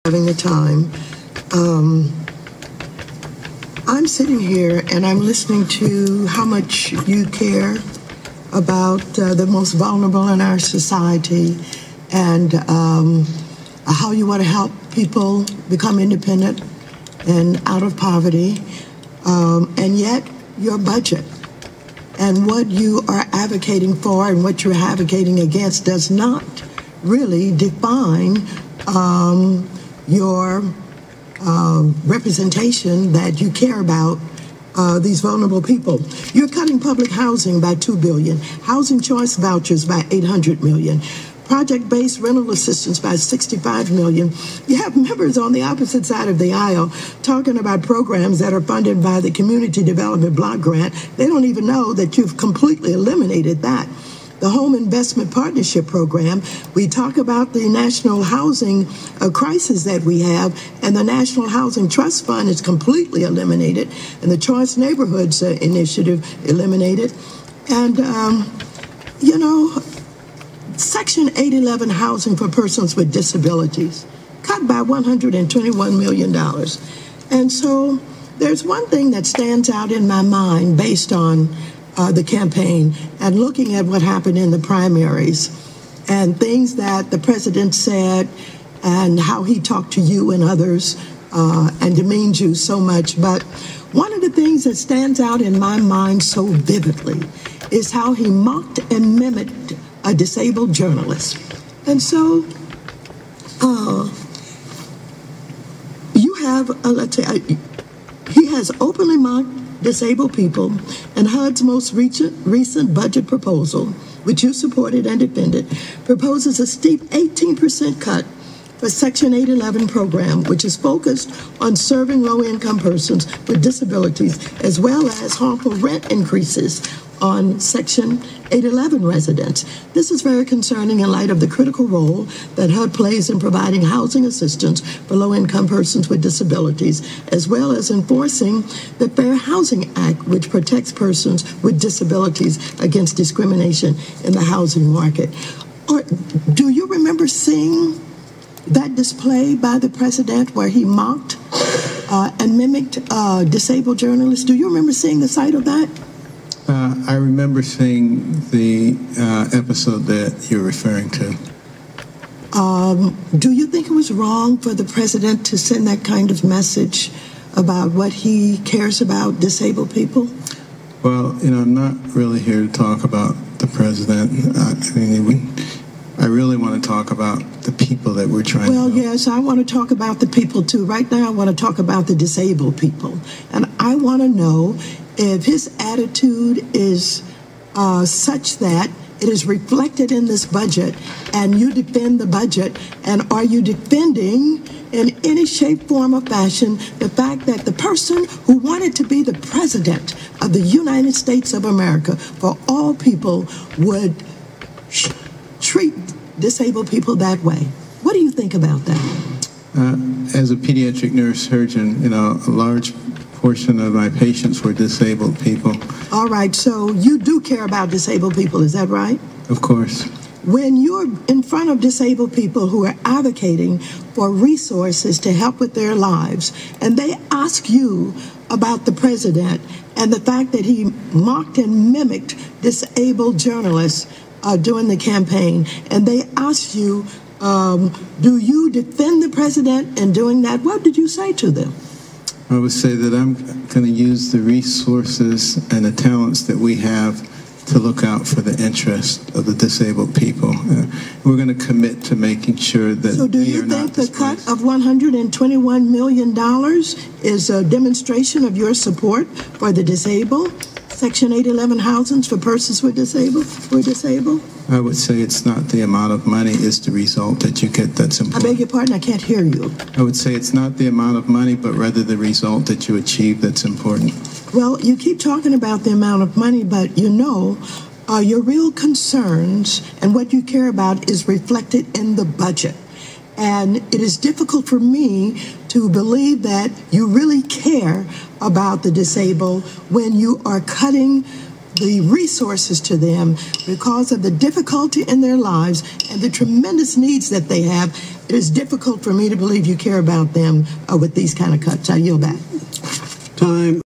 Having the time. I'm sitting here and I'm listening to how much you care about the most vulnerable in our society and how you want to help people become independent and out of poverty, and yet your budget and what you are advocating for and what you're advocating against does not really define your representation that you care about these vulnerable people. You're cutting public housing by $2 billion, housing choice vouchers by $800 million, project-based rental assistance by $65 million. You have members on the opposite side of the aisle talking about programs that are funded by the Community Development Block Grant. They don't even know that you've completely eliminated that. The Home Investment Partnership Program, we talk about the national housing crisis that we have, and the National Housing Trust Fund is completely eliminated, and the Choice Neighborhoods Initiative eliminated. And, you know, Section 811 housing for persons with disabilities, cut by $121 million. And so there's one thing that stands out in my mind based on the campaign and looking at what happened in the primaries and things that the president said and how he talked to you and others and demeaned you so much. But one of the things that stands out in my mind so vividly is how he mocked and mimicked a disabled journalist. And so you have, let's say, he has openly mocked disabled people, and HUD's most recent budget proposal, which you supported and defended, proposes a steep 18% cut for Section 811 program, which is focused on serving low-income persons with disabilities, as well as harmful rent increases on Section 811 residents. This is very concerning in light of the critical role that HUD plays in providing housing assistance for low-income persons with disabilities, as well as enforcing the Fair Housing Act, which protects persons with disabilities against discrimination in the housing market. Or do you remember seeing that display by the president where he mocked and mimicked disabled journalists? Do you remember seeing the site of that? I remember seeing the episode that you're referring to. Do you think it was wrong for the president to send that kind of message about what he cares about disabled people? Well, you know, I'm not really here to talk about the president. I really want to talk about the people that we're trying to help. Well, yes, I want to talk about the people too. Right now, I want to talk about the disabled people. And I want to know if his attitude is such that it is reflected in this budget and you defend the budget, and are you defending in any shape, form, or fashion the fact that the person who wanted to be the president of the United States of America for all people would treat disabled people that way? What do you think about that? As a pediatric neurosurgeon, you know, a large portion of my patients were disabled people. All right, so you do care about disabled people, is that right? Of course. When you're in front of disabled people who are advocating for resources to help with their lives, and they ask you about the president and the fact that he mocked and mimicked disabled journalists during the campaign, and they asked you, do you defend the president in doing that? What did you say to them? I would say that I'm going to use the resources and the talents that we have to look out for the interest of the disabled people. We're going to commit to making sure that So do you think the cut of $121 million is a demonstration of your support for the disabled? Section 811 housings for persons who are disabled? I would say it's not the amount of money, it's the result that you get that's important. I beg your pardon, I can't hear you. I would say it's not the amount of money, but rather the result that you achieve that's important. Well, you keep talking about the amount of money, but you know, your real concerns and what you care about is reflected in the budget. And it is difficult for me to believe that you really care about the disabled when you are cutting the resources to them because of the difficulty in their lives and the tremendous needs that they have. It is difficult for me to believe you care about them with these kind of cuts. I yield back. Time.